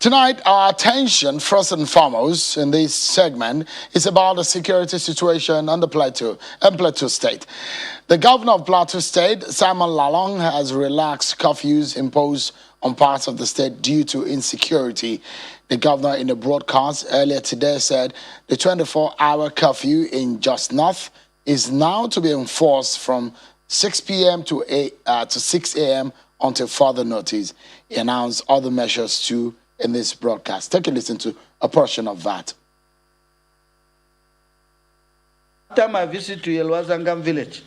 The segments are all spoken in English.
Tonight, our attention, first and foremost, in this segment, is about the security situation on the Plateau State. The governor of Plateau State, Simon Lalong, has relaxed curfews imposed on parts of the state due to insecurity. The governor, in a broadcast earlier today, said the 24-hour curfew in Just North is now to be enforced from 6 p.m. to 6 a.m. until further notice. He announced other measures too in this broadcast. Take a listen to a portion of that. After my visit to Yelwazangam village,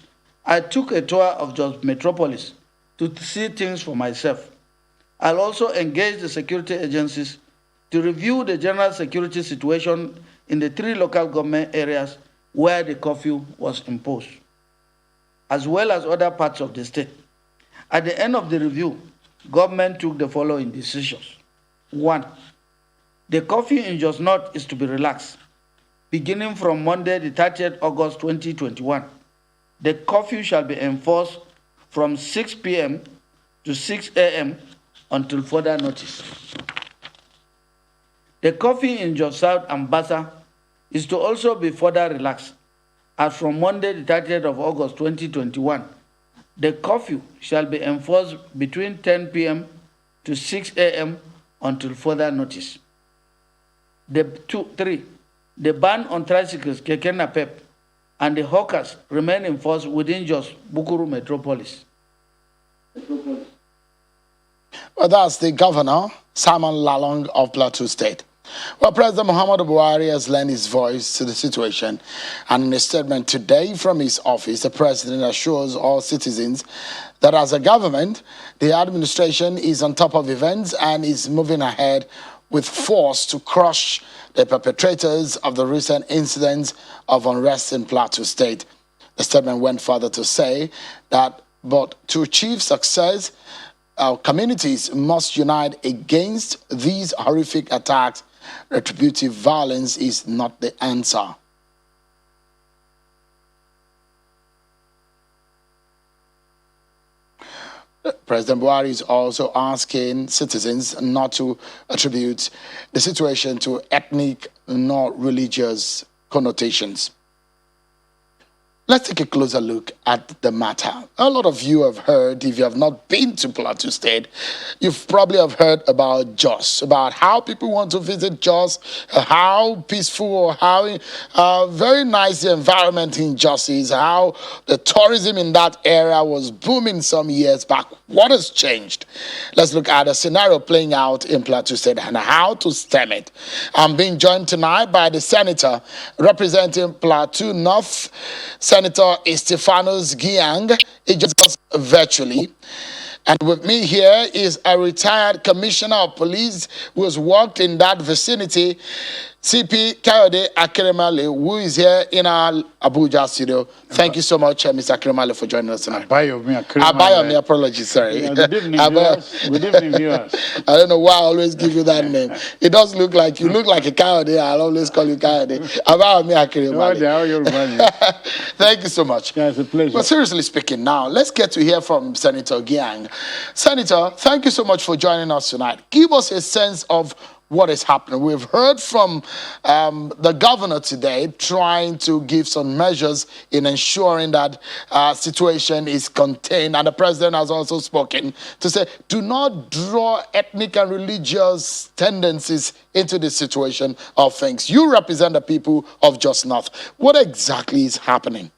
I took a tour of Jos Metropolis to see things for myself. I'll also engage the security agencies to review the general security situation in the 3 local government areas where the curfew was imposed, as well as other parts of the state. At the end of the review, government took the following decisions. 1. The curfew in Jos North is to be relaxed. Beginning from Monday, the 30th August 2021, the curfew shall be enforced from 6 p.m. to 6 a.m. until further notice. The curfew in Jos South and Bassa is to also be further relaxed, as from Monday, the 30th of August 2021, the curfew shall be enforced between 10 p.m. to 6 a.m. until further notice. 3. The ban on tricycles, keke napep, and the hawkers remain in force within Jos Bukuru Metropolis. Well, that's the governor, Simon Lalong of Plateau State. Well, President Muhammadu Buhari has lent his voice to the situation, and in a statement today from his office, the president assures all citizens that as a government, the administration is on top of events and is moving ahead with force to crush the perpetrators of the recent incidents of unrest in Plateau State. The statement went further to say that, but to achieve success, our communities must unite against these horrific attacks. Retributive violence is not the answer. President Buhari is also asking citizens not to attribute the situation to ethnic nor religious connotations. Let's take a closer look at the matter. A lot of you have heard, if you have not been to Plateau State, you've probably have heard about Jos, about how people want to visit Jos, how peaceful, how very nice the environment in Jos is, how the tourism in that area was booming some years back. What has changed? Let's look at a scenario playing out in Plateau State and how to stem it. I'm being joined tonight by the senator representing Plateau North, Senator Estefanos Gyang. He joins us virtually. And with me here is a retired commissioner of police who has worked in that vicinity, CP Kayode Akeremale, who is here in our Abuja studio. Thank you so much, Mr. Akeremale, for joining us tonight. Abayomi, apologies, sorry. Yeah, good evening, viewers. Good evening, viewers. I don't know why I always give you that name. It does look like you look like a Kayode. I'll always call you Kayode. Abayomi Akeremale. Thank you so much. Yeah, it's a pleasure. But seriously speaking now, let's get to hear from Senator Gyang. Senator, thank you so much for joining us tonight. Give us a sense of what is happening. We've heard from the governor today trying to give some measures in ensuring that situation is contained. And the president has also spoken to say, do not draw ethnic and religious tendencies into this situation of things. You represent the people of Just North. What exactly is happening?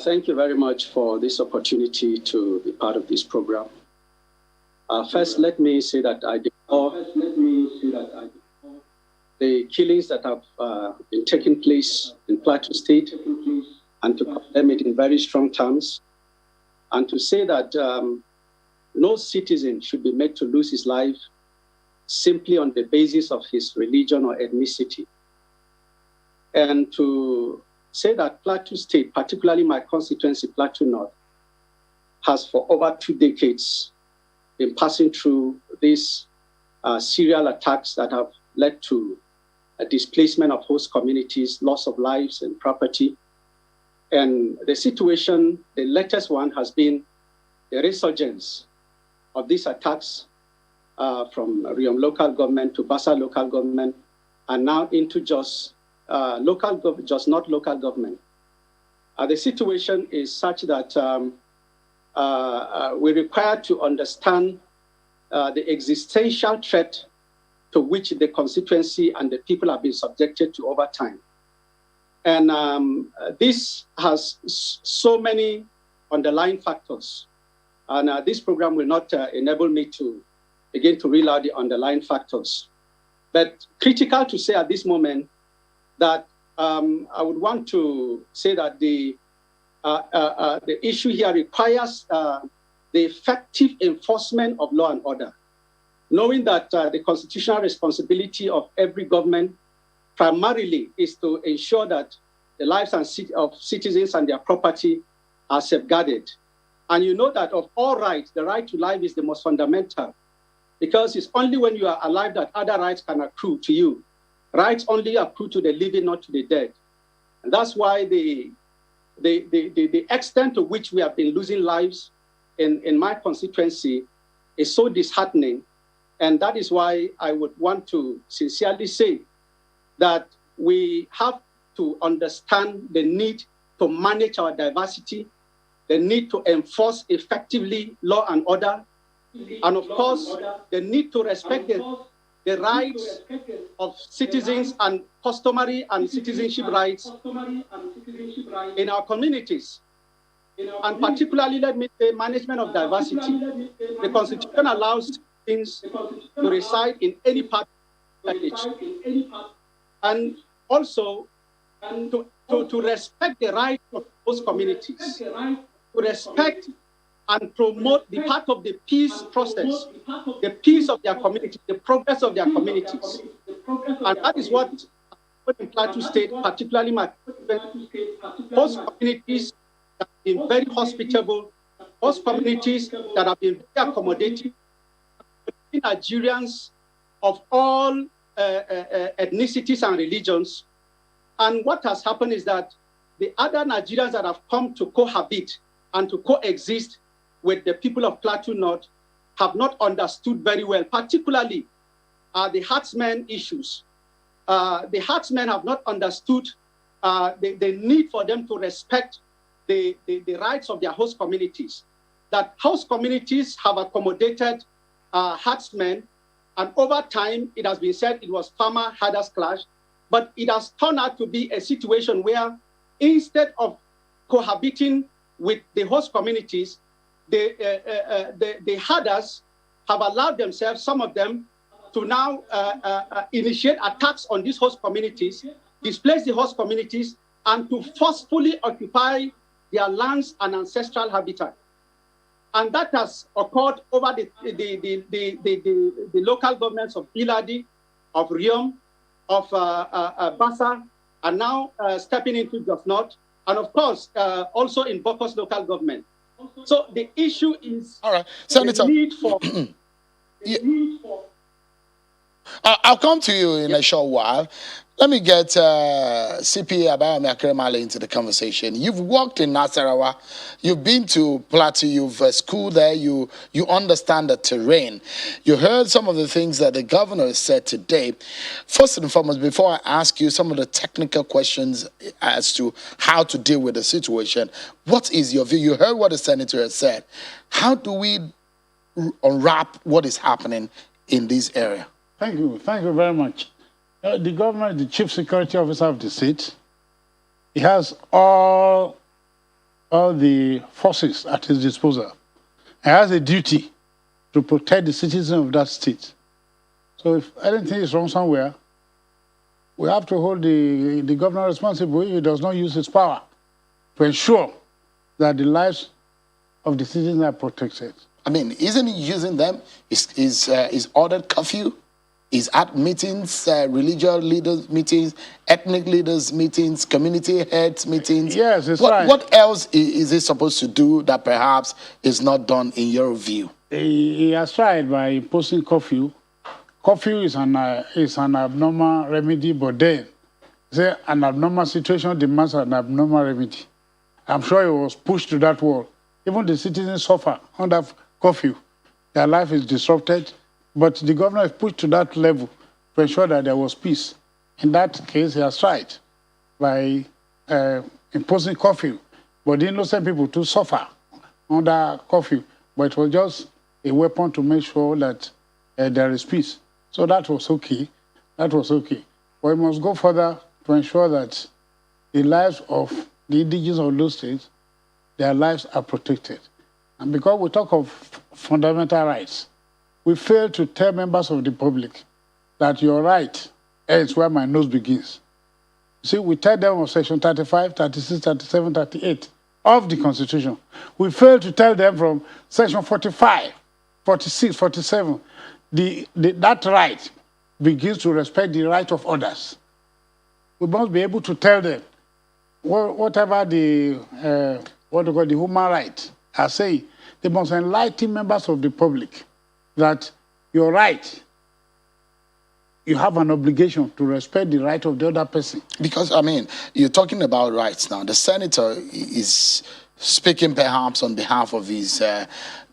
Thank you very much for this opportunity to be part of this program. First, let me say that I deplore the killings that have been taking place in Plateau State, and to condemn it in very strong terms, and to say that no citizen should be made to lose his life simply on the basis of his religion or ethnicity. And to say that Plateau State, particularly my constituency, Plateau North, has for over 2 decades been passing through these serial attacks that have led to a displacement of host communities, loss of lives and property. And the situation, the latest one, has been the resurgence of these attacks from Riom local government to Basa local government, and now into just just not local government. The situation is such that we require to understand the existential threat to which the constituency and the people have been subjected to over time. And this has so many underlying factors. And this program will not enable me to begin to reel out the underlying factors. But critical to say at this moment that I would want to say that the issue here requires the effective enforcement of law and order, knowing that the constitutional responsibility of every government primarily is to ensure that the lives of citizens and their property are safeguarded. And you know that of all rights, the right to life is the most fundamental, because it's only when you are alive that other rights can accrue to you. Rights only accrue to the living, not to the dead. And that's why the extent to which we have been losing lives in my constituency is so disheartening. And that is why I would want to sincerely say that we have to understand the need to manage our diversity, the need to enforce effectively law and order, and of course, the need to respect the rights of citizens and customary and citizenship rights in our communities. And particularly, let me say, management of diversity. The Constitution allows things to reside in any part of the state. And also to respect the rights of those communities, to respect and promote the part of the peace process, the peace of their community, the progress of their communities. And that is what in Plateau State, particularly my host communities that have been very hospitable, host communities that have been very accommodating, Nigerians of all ethnicities and religions. And what has happened is that the other Nigerians that have come to cohabit and to coexist with the people of Plateau North have not understood very well, particularly the herdsmen issues. The herdsmen have not understood the need for them to respect the rights of their host communities. That host communities have accommodated herdsmen, and over time, it has been said it was farmer-herders clash, but it has turned out to be a situation where instead of cohabiting with the host communities, the herders have allowed themselves, some of them, to now initiate attacks on these host communities, displace the host communities, and to forcefully occupy their lands and ancestral habitat. And that has occurred over the local governments of Iladi, of Riom, of Basa, and now stepping into Jos North, and of course, also in Bokos local government. So the issue is all right, Senator. The need for, I'll come to you in a short while. Let me get CPA Abayomi Akeremale into the conversation. You've worked in Nasarawa. You've been to Plateau. You've schooled there. You understand the terrain. You heard some of the things that the governor has said today. First and foremost, before I ask you some of the technical questions as to how to deal with the situation, what is your view? You heard what the senator has said. How do we unwrap what is happening in this area? Thank you very much. The governor is the chief security officer of the state. He has all the forces at his disposal. He has a duty to protect the citizens of that state. So if anything is wrong somewhere, we have to hold the governor responsible if he does not use his power to ensure that the lives of the citizens are protected. I mean, isn't he using them? Is ordered curfew? Is at meetings, religious leaders meetings, ethnic leaders meetings, community heads meetings? Yes, it's right. What else is he supposed to do that perhaps is not done in your view? He has tried by imposing curfew. Curfew is an abnormal remedy, but then an abnormal situation demands an abnormal remedy. I'm sure he was pushed to that wall. Even the citizens suffer under curfew. Their life is disrupted. But the governor is pushed to that level to ensure that there was peace. In that case, he has tried by imposing curfew, but the innocent people to suffer under curfew. But it was just a weapon to make sure that there is peace. So that was okay. That was okay. But we must go further to ensure that the lives of the indigenous of those states, their lives are protected. And because we talk of fundamental rights, we fail to tell members of the public that your right ends where my nose begins. See, we tell them of Section 35, 36, 37, 38 of the Constitution. We fail to tell them from Section 45, 46, 47, that right begins to respect the right of others. We must be able to tell them whatever the human rights are saying. They must enlighten members of the public that you're right. You have an obligation to respect the right of the other person. Because, I mean, you're talking about rights now. The senator is speaking perhaps on behalf of his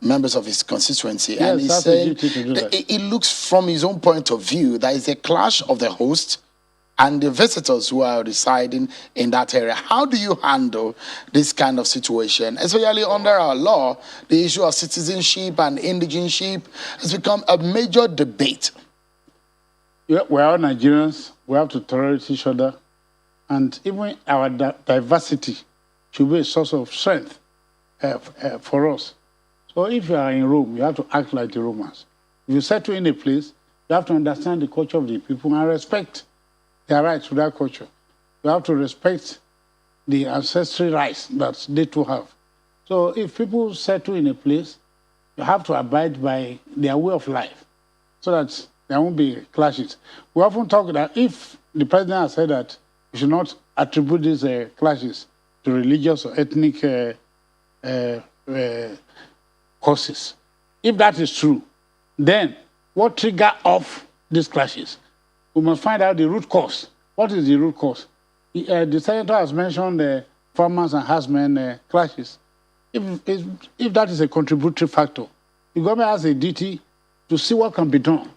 members of his constituency. Yes, and he's saying it looks from his own point of view that it's a clash of the host and the visitors who are residing in that area. How do you handle this kind of situation? Especially under our law, the issue of citizenship and indigenship has become a major debate. Yeah, we're all Nigerians. We have to tolerate each other. And even our diversity should be a source of strength for us. So if you are in Rome, you have to act like the Romans. If you settle in a place, you have to understand the culture of the people and respect their rights to that culture. You have to respect the ancestral rights that they too have. So if people settle in a place, you have to abide by their way of life so that there won't be clashes. We often talk that if the president has said that we should not attribute these clashes to religious or ethnic causes, if that is true, then what trigger off these clashes? We must find out the root cause. What is the root cause? The senator has mentioned the farmers and herdsmen clashes. If that is a contributory factor, the government has a duty to see what can be done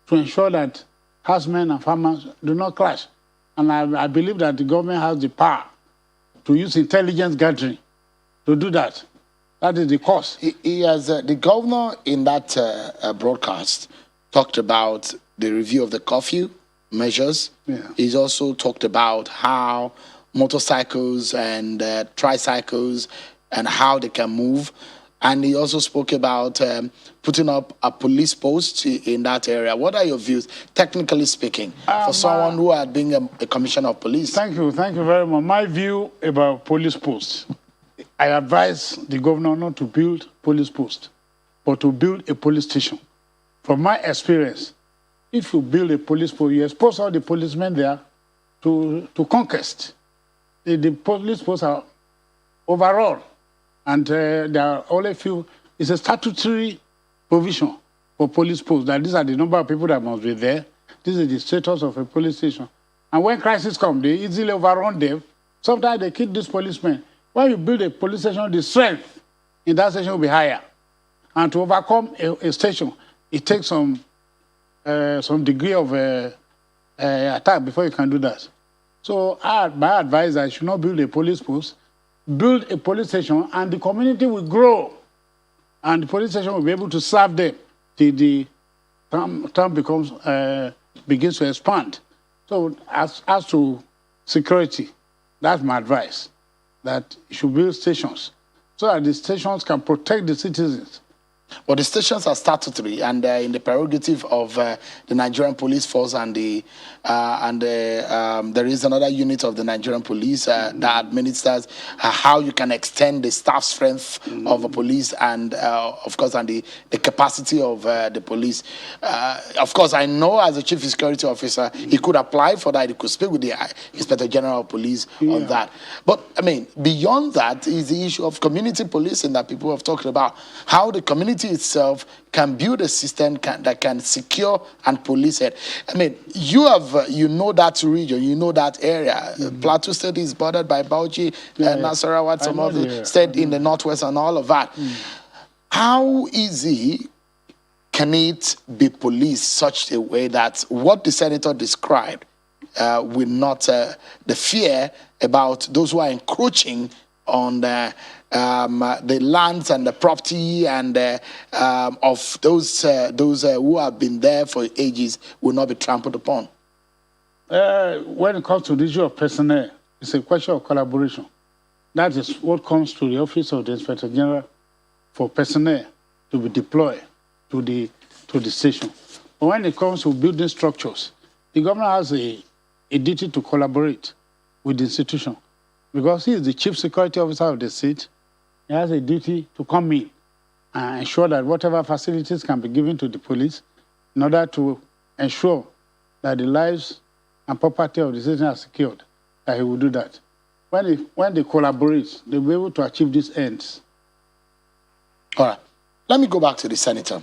to ensure that herdsmen and farmers do not clash. And I believe that the government has the power to use intelligence gathering to do that. That is the cause. He has, the governor in that broadcast talked about the review of the curfew measures. Yeah. He's also talked about how motorcycles and tricycles and how they can move. And he also spoke about putting up a police post in that area. What are your views, technically speaking, for someone who had been a commissioner of police? Thank you very much. My view about police posts, I advise the governor not to build police posts, but to build a police station. From my experience, if you build a police post, you expose all the policemen there to conquest. The police posts are overall, and there are only few. It's a statutory provision for police posts that these are the number of people that must be there. This is the status of a police station. And when crisis comes, they easily overrun them. Sometimes they kill these policemen. When you build a police station, the strength in that station will be higher. And to overcome a station, it takes some degree of attack before you can do that. So my advice is that you should not build a police post, build a police station, and the community will grow. And the police station will be able to serve them till the town begins to expand. So as to security, that's my advice, that you should build stations so that the stations can protect the citizens. Well, the stations are statutory and in the prerogative of the Nigerian police force, and there is another unit of the Nigerian police that administers how you can extend the staff strength of the police and, of course, and the capacity of the police. Of course, I know as a chief security officer, he could apply for that. He could speak with the Inspector General of Police on that. But, I mean, beyond that is the issue of community policing that people have talked about, how the community itself can build a system that can secure and police it. I mean, you know that region, you know that area. Plateau State is bordered by Bauchi, Nasarawa, some other state in the northwest and all of that. How easy can it be policed such a way that what the senator described will not, the fear about those who are encroaching on the lands and the property and of those who have been there for ages will not be trampled upon? When it comes to the issue of personnel, it's a question of collaboration. That is what comes to the office of the Inspector General for personnel to be deployed to the station. But when it comes to building structures, the governor has a duty to collaborate with the institution because he is the chief security officer of the state. He has a duty to come in and ensure that whatever facilities can be given to the police in order to ensure that the lives and property of the citizens are secured, that he will do that. When they collaborate, they'll be able to achieve these ends. All right. Let me go back to the senator.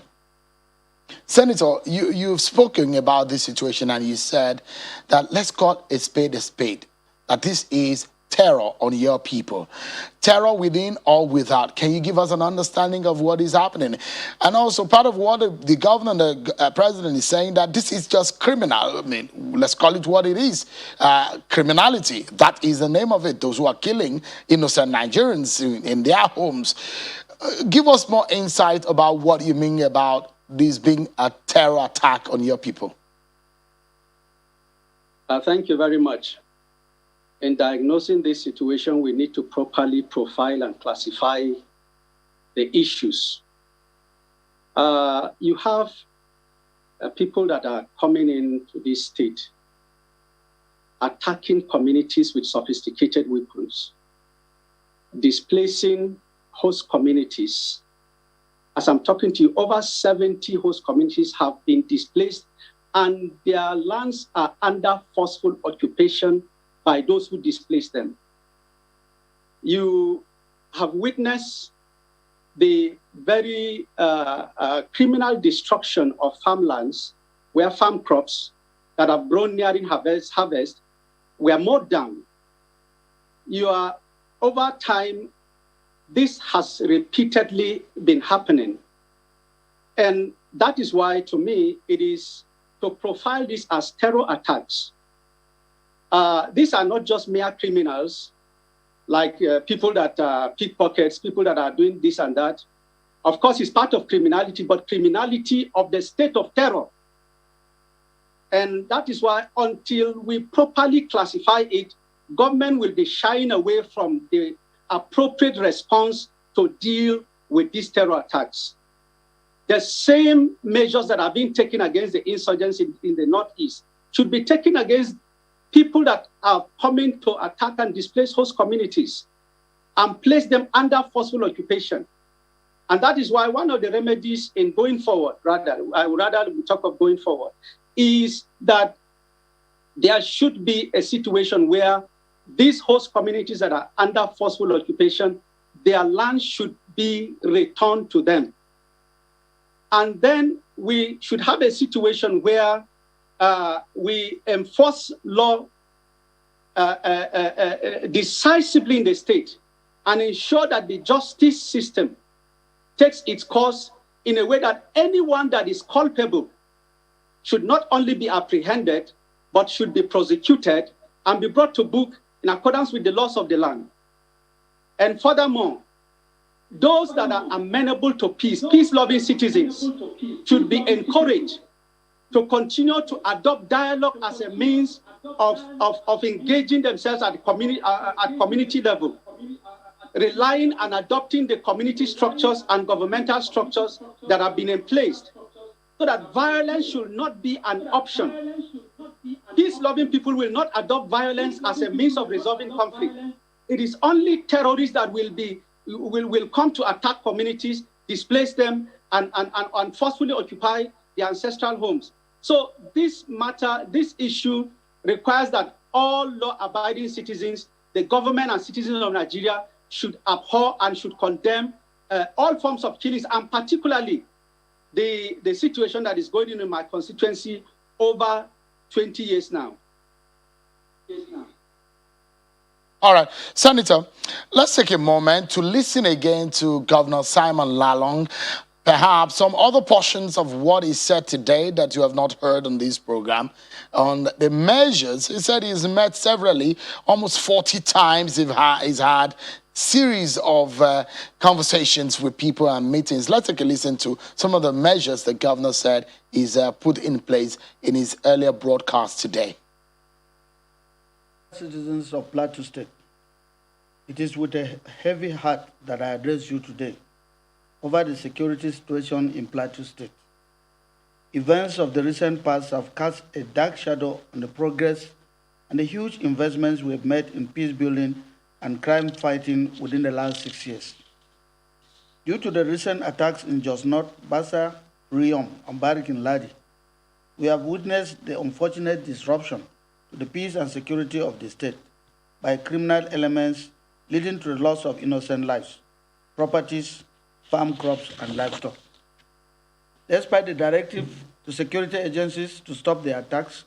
Senator, you've spoken about this situation and you said that let's call a spade, that this is terror on your people. Terror within or without. Can you give us an understanding of what is happening? And also part of what the governor and the president is saying, that this is just criminal. I mean, let's call it what it is. Criminality. That is the name of it. Those who are killing innocent Nigerians in their homes. Give us more insight about what you mean about this being a terror attack on your people. Thank you very much. In diagnosing this situation, we need to properly profile and classify the issues. You have people that are coming into this state, attacking communities with sophisticated weapons, displacing host communities. As I'm talking to you, over 70 host communities have been displaced and their lands are under forceful occupation by those who displaced them. You have witnessed the very criminal destruction of farmlands where farm crops that have grown nearing harvest were mowed down. Over time, this has repeatedly been happening. And that is why, to me, it is to profile this as terror attacks. These are not just mere criminals, like people that are pickpockets, people that are doing this and that. Of course, it's part of criminality, but criminality of the state of terror. And that is why until we properly classify it, government will be shying away from the appropriate response to deal with these terror attacks. The same measures that are being taken against the insurgents in the Northeast should be taken against people that are coming to attack and displace host communities and place them under forceful occupation. And that is why one of the remedies in going forward, I would rather we talk of going forward, is that there should be a situation where these host communities that are under forceful occupation, their land should be returned to them. And then we should have a situation where we enforce law decisively in the state and ensure that the justice system takes its course in a way that anyone that is culpable should not only be apprehended, but should be prosecuted and be brought to book in accordance with the laws of the land. And furthermore, those that are amenable to peace, peace-loving citizens, should be encouraged to continue to adopt dialogue as a means of engaging themselves at community level, relying and adopting the community structures and governmental structures that have been in place, so that violence should not be an option. Peace-loving people will not adopt violence as a means of resolving conflict. It is only terrorists that will come to attack communities, displace them, and forcefully occupy their ancestral homes. So this issue requires that all law-abiding citizens, the government and citizens of Nigeria, should abhor and should condemn all forms of killings, and particularly the situation that is going on in my constituency over 20 years now. All right, Senator, let's take a moment to listen again to Governor Simon Lalong. perhaps some other portions of what he said today that you have not heard on this program on the measures. He said he's met severally, almost 40 times he's had series of conversations with people and meetings. Let's take a listen to some of the measures the governor said is put in place in his earlier broadcast today. Citizens of Plateau State, it is with a heavy heart that I address you today over the security situation in Plateau State. Events of the recent past have cast a dark shadow on the progress and the huge investments we have made in peace building and crime fighting within the last 6 years. Due to the recent attacks in Jos North, Bassa, Riom, and Barikin Ladi, we have witnessed the unfortunate disruption to the peace and security of the state by criminal elements, leading to the loss of innocent lives, properties, farm crops, and livestock. Despite the directive to security agencies to stop the attacks,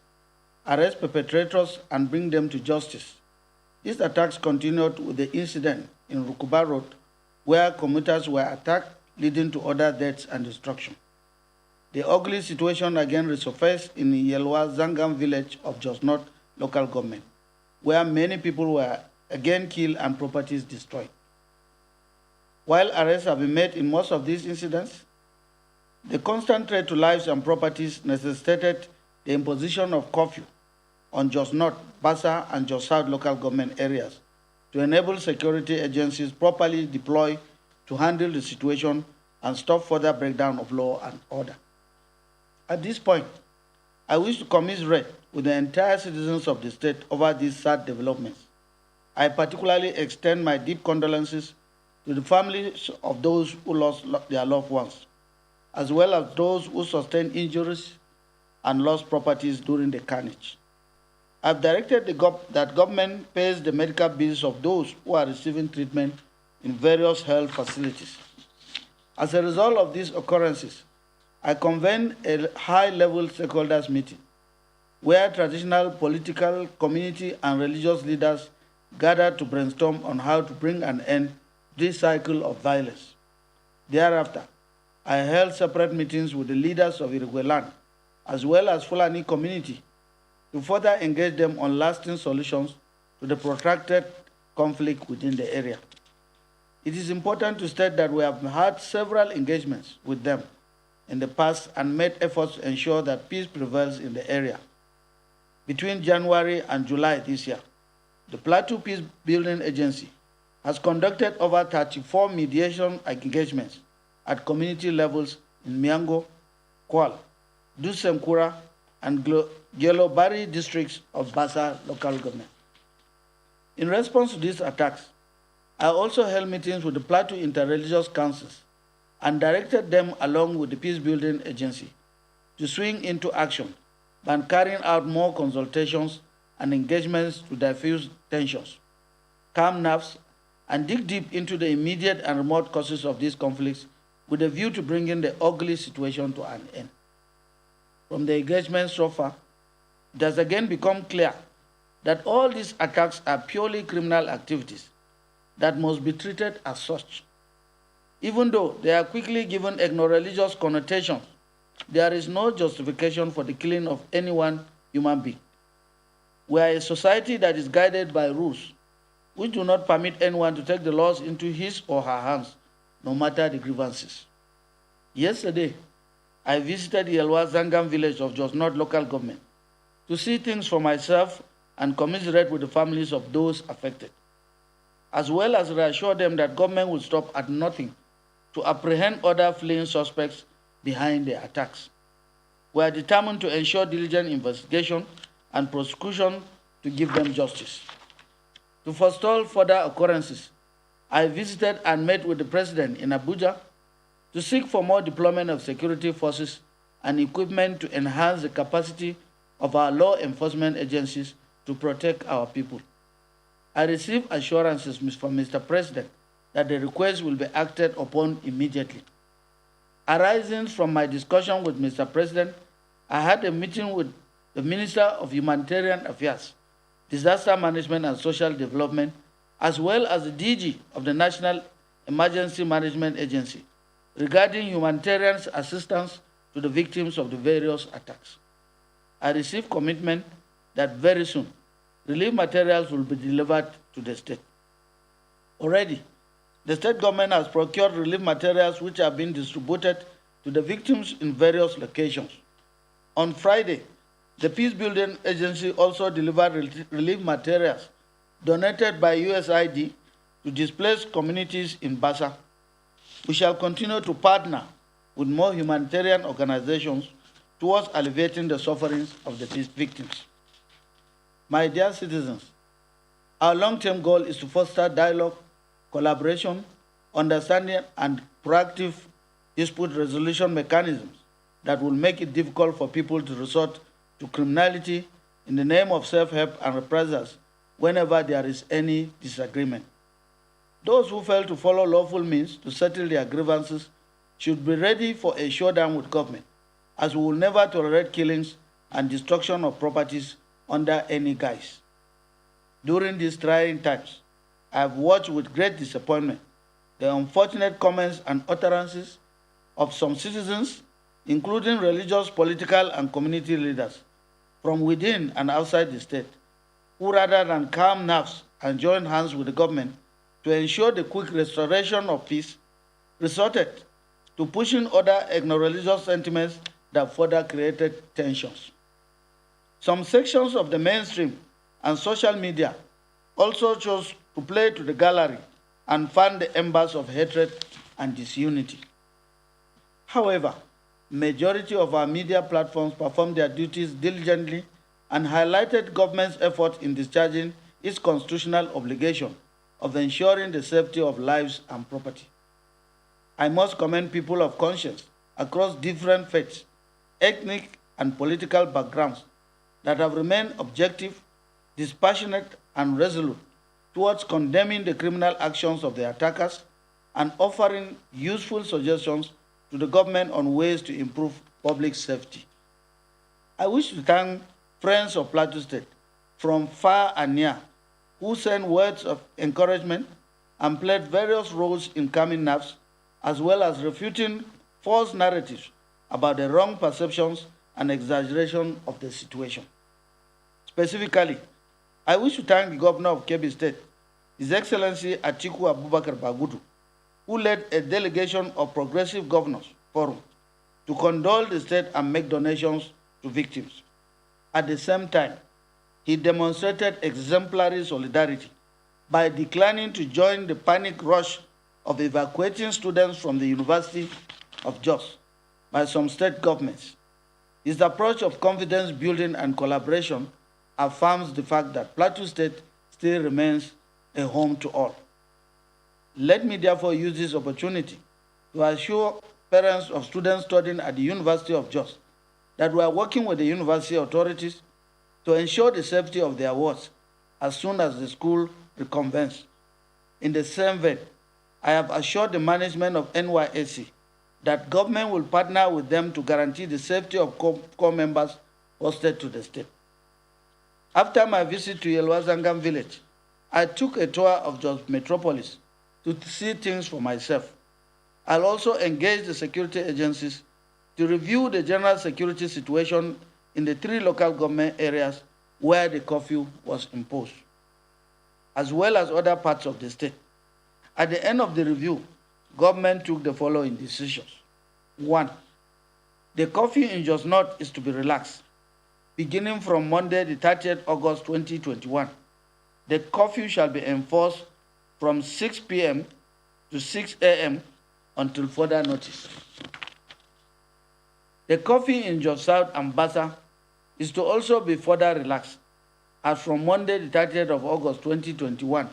arrest perpetrators, and bring them to justice, these attacks continued with the incident in Rukuba Road, where commuters were attacked, leading to other deaths and destruction. The ugly situation again resurfaced in the Yelwa Zangam village of Jos North local government, where many people were again killed and properties destroyed. While arrests have been made in most of these incidents, the constant threat to lives and properties necessitated the imposition of curfew on Jos North, Bassa, and Jos South local government areas to enable security agencies properly deploy to handle the situation and stop further breakdown of law and order. At this point, I wish to commiserate with the entire citizens of the state over these sad developments. I particularly extend my deep condolences to the families of those who lost their loved ones, as well as those who sustained injuries and lost properties during the carnage. I've directed that government pays the medical bills of those who are receiving treatment in various health facilities. As a result of these occurrences, I convened a high-level stakeholders meeting where traditional, political, community, and religious leaders gathered to brainstorm on how to bring an end to this cycle of violence. Thereafter, I held separate meetings with the leaders of Irigwe land, as well as Fulani community, to further engage them on lasting solutions to the protracted conflict within the area. It is important to state that we have had several engagements with them in the past and made efforts to ensure that peace prevails in the area. Between January and July this year, the Plateau Peace Building Agency has conducted over 34 mediation engagements at community levels in Miango, Kwal, Dusemkura, and Gelobari districts of Bassa local government. In response to these attacks, I also held meetings with the Plateau Interreligious Councils and directed them along with the Peace Building Agency to swing into action by carrying out more consultations and engagements to diffuse tensions, calm nerves, and dig deep into the immediate and remote causes of these conflicts with a view to bringing the ugly situation to an end. From the engagement so far, it has again become clear that all these attacks are purely criminal activities that must be treated as such. Even though they are quickly given ethno-religious connotations, there is no justification for the killing of any one human being. We are a society that is guided by rules which do not permit anyone to take the laws into his or her hands, no matter the grievances. Yesterday, I visited the Yelwa Zangam village of Jos North local government to see things for myself and commiserate with the families of those affected, as well as reassure them that government will stop at nothing to apprehend other fleeing suspects behind the attacks. We are determined to ensure diligent investigation and prosecution to give them justice. To forestall further occurrences, I visited and met with the President in Abuja to seek for more deployment of security forces and equipment to enhance the capacity of our law enforcement agencies to protect our people. I received assurances from Mr. President that the request will be acted upon immediately. Arising from my discussion with Mr. President, I had a meeting with the Minister of Humanitarian Affairs, Disaster Management and Social Development, as well as the DG of the National Emergency Management Agency, regarding humanitarian assistance to the victims of the various attacks. I received commitment that very soon relief materials will be delivered to the state. Already, the state government has procured relief materials which have been distributed to the victims in various locations. On Friday, the Peace Building Agency also delivered relief materials donated by USAID to displaced communities in Bassa. We shall continue to partner with more humanitarian organizations towards alleviating the sufferings of the peace victims. My dear citizens, our long-term goal is to foster dialogue, collaboration, understanding, and proactive dispute resolution mechanisms that will make it difficult for people to resort to criminality in the name of self-help and reprisals whenever there is any disagreement. Those who fail to follow lawful means to settle their grievances should be ready for a showdown with government, as we will never tolerate killings and destruction of properties under any guise. During these trying times, I have watched with great disappointment the unfortunate comments and utterances of some citizens, including religious, political, and community leaders from within and outside the state, who rather than calm nerves and join hands with the government to ensure the quick restoration of peace, resorted to pushing other ethno-religious sentiments that further created tensions. Some sections of the mainstream and social media also chose to play to the gallery and fan the embers of hatred and disunity. However, majority of our media platforms performed their duties diligently and highlighted government's effort in discharging its constitutional obligation of ensuring the safety of lives and property. I must commend people of conscience across different faiths, ethnic, and political backgrounds that have remained objective, dispassionate, and resolute towards condemning the criminal actions of the attackers and offering useful suggestions to the government on ways to improve public safety. I wish to thank friends of Plateau State from far and near who sent words of encouragement and played various roles in calming nerves, as well as refuting false narratives about the wrong perceptions and exaggeration of the situation. Specifically, I wish to thank the Governor of Kebbi State, His Excellency Atiku Abubakar Bagudu, who led a delegation of Progressive Governors Forum to condole the state and make donations to victims. At the same time, he demonstrated exemplary solidarity by declining to join the panic rush of evacuating students from the University of Jos by some state governments. His approach of confidence building and collaboration affirms the fact that Plateau State still remains a home to all. Let me therefore use this opportunity to assure parents of students studying at the University of Jos that we are working with the university authorities to ensure the safety of their wards as soon as the school reconvenes. In the same vein, I have assured the management of NYSC that government will partner with them to guarantee the safety of core members hosted to the state. After my visit to Yelwazangam village, I took a tour of Jos Metropolis to see things for myself. I'll also engage the security agencies to review the general security situation in the 3 local government areas where the curfew was imposed, as well as other parts of the state. At the end of the review, government took the following decisions. 1. The curfew in Jos North is to be relaxed. Beginning from Monday, the 30th August 2021, the curfew shall be enforced from 6 p.m. to 6 a.m. until further notice. The curfew in Jos South and Bassa is to also be further relaxed, as from Monday, the 30th of August 2021,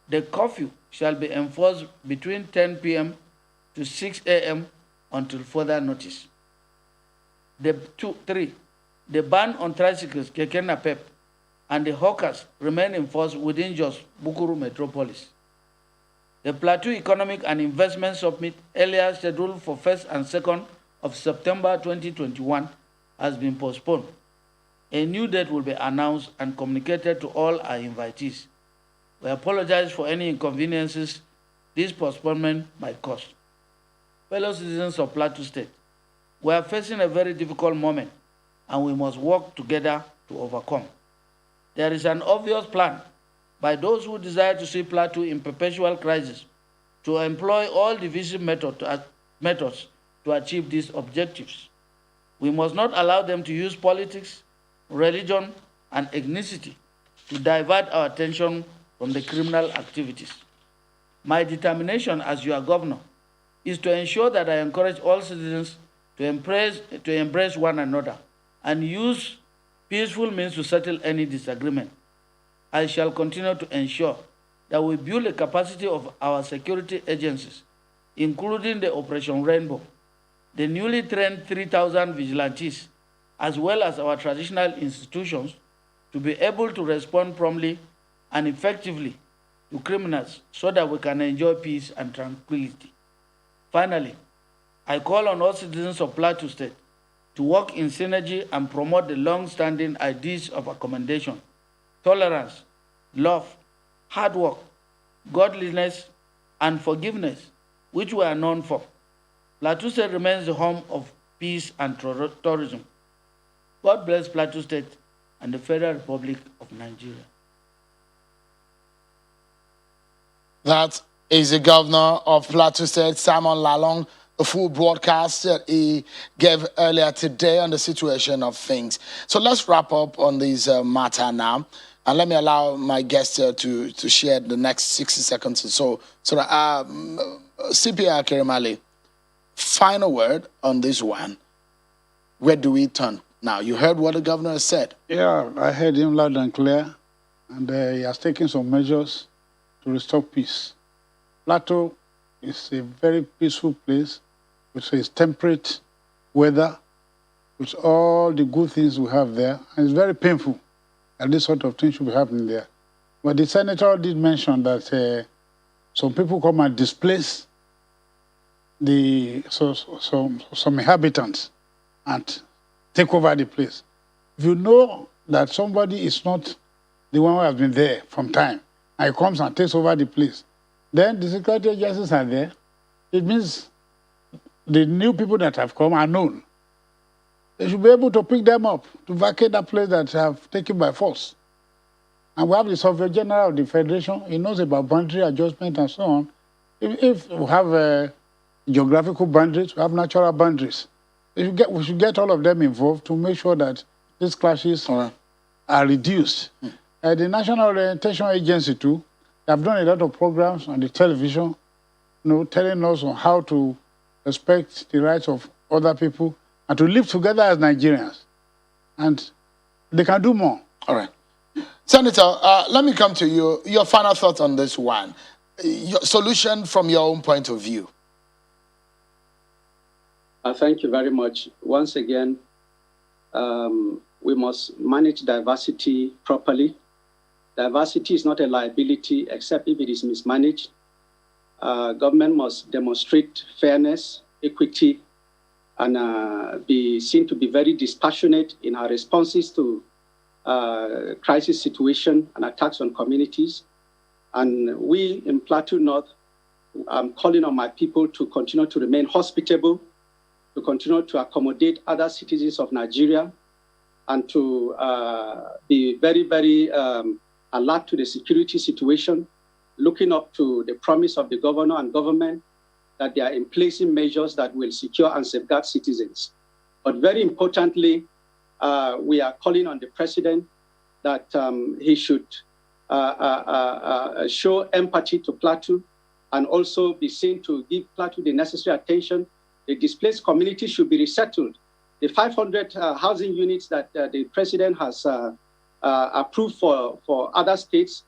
the curfew shall be enforced between 10 p.m. to 6 a.m. until further notice. 3. The ban on tricycles, keke napep, and the hawkers remain in force within Jos Bukuru Metropolis. The Plateau Economic and Investment Summit, earlier scheduled for 1st and 2nd of September 2021, has been postponed. A new date will be announced and communicated to all our invitees. We apologize for any inconveniences this postponement might cause. fellow citizens of Plateau State, we are facing a very difficult moment, and we must work together to overcome. There is an obvious plan by those who desire to see Plateau in perpetual crisis to employ all divisive methods to achieve these objectives. We must not allow them to use politics, religion, and ethnicity to divert our attention from the criminal activities. My determination as your governor is to ensure that I encourage all citizens to embrace one another and use peaceful means to settle any disagreement. I shall continue to ensure that we build the capacity of our security agencies, including the Operation Rainbow, the newly trained 3,000 vigilantes, as well as our traditional institutions, to be able to respond promptly and effectively to criminals so that we can enjoy peace and tranquility. Finally, I call on all citizens of Plateau State to work in synergy and promote the long-standing ideas of accommodation, tolerance, love, hard work, godliness, and forgiveness, which we are known for. Plateau State remains the home of peace and tourism. God bless Plateau State and the Federal Republic of Nigeria. That is the governor of Plateau State, Simon Lalong, a full broadcast that he gave earlier today on the situation of things. So let's wrap up on this matter now. And let me allow my guest to share the next 60 seconds or so. So CPR Kirimali, final word on this one. Where do we turn now? You heard what the governor has said. Yeah, I heard him loud and clear. And he has taken some measures to restore peace. Plateau is a very peaceful place with its temperate weather, with all the good things we have there. And it's very painful that this sort of thing should be happening there. But the senator did mention that some people come and displace some inhabitants and take over the place. If you know that somebody is not the one who has been there from time, and he comes and takes over the place, then the security agencies are there. It means the new people that have come are known. They should be able to pick them up, to vacate that place that they have taken by force. And we have the Surveyor General of the Federation. He knows about boundary adjustment and so on. If we have geographical boundaries, we have natural boundaries. We should get all of them involved to make sure that these clashes are reduced. The National Orientation Agency, too, they have done a lot of programs on the television, telling us on how to respect the rights of other people and to live together as Nigerians. And they can do more. All right. Senator, let me come to you. Your final thoughts on this one. Your solution from your own point of view. Thank you very much. Once again, we must manage diversity properly. Diversity is not a liability except if it is mismanaged. Government must demonstrate fairness, equity, and be seen to be very dispassionate in our responses to crisis situation and attacks on communities. And we in Plateau North, I'm calling on my people to continue to remain hospitable, to continue to accommodate other citizens of Nigeria, and to be very, very alert to the security situation, looking up to the promise of the governor and government that they are in placing measures that will secure and safeguard citizens. But very importantly, we are calling on the president that he should show empathy to Plateau and also be seen to give Plateau the necessary attention. The displaced community should be resettled. The 500 housing units that the president has approved for other states,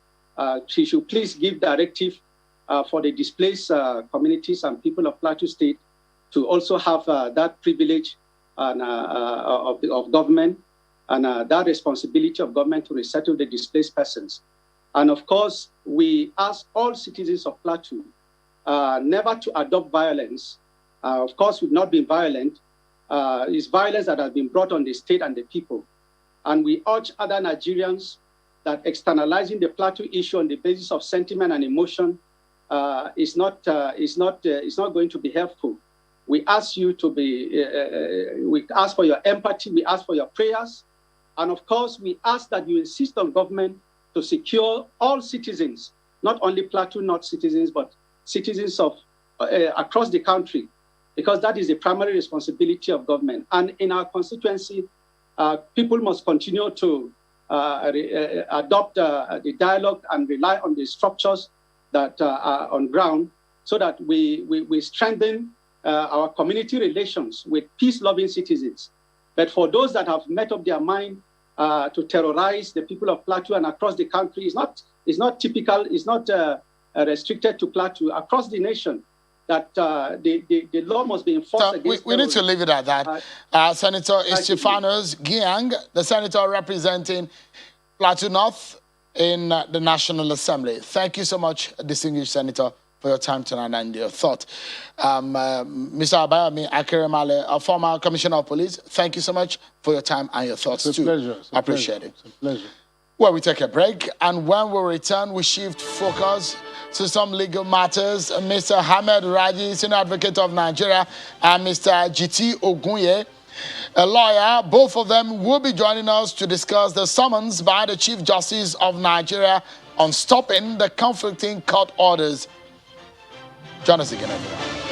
he should please give directive for the displaced communities and people of Plateau State to also have that privilege of government and that responsibility of government to resettle the displaced persons. And of course, we ask all citizens of Plateau never to adopt violence. Of course, we've not been violent. It's violence that has been brought on the state and the people. And we urge other Nigerians that externalizing the Plateau issue on the basis of sentiment and emotion is not going to be helpful. we ask you to be, we ask for your empathy, we ask for your prayers. And of course, we ask that you insist on government to secure all citizens, not only Plateau North citizens, but citizens of across the country, because that is the primary responsibility of government. And in our constituency, people must continue to adopt the dialogue and rely on the structures that are on ground so that we strengthen our community relations with peace-loving citizens. But for those that have made up their mind to terrorize the people of Plateau and across the country, it's not typical, it's not restricted to Plateau, across the nation, that the law must be enforced against we need to leave it at that. Senator Estefanos Gyang, the senator representing Plateau North in the National Assembly. Thank you so much, distinguished senator, for your time tonight and your thought. Mr. Abayami Akeremale, a former commissioner of police, thank you so much for your time and your thoughts it's a too. Pleasure. I appreciate it. It's a pleasure. Well, we take a break, and when we return, we shift focus to some legal matters. Mr. Hamed Raji, Senior Advocate of Nigeria, and Mr. GT Ogunye, a lawyer, both of them will be joining us to discuss the summons by the Chief Justice of Nigeria on stopping the conflicting court orders. Join us again, everyone.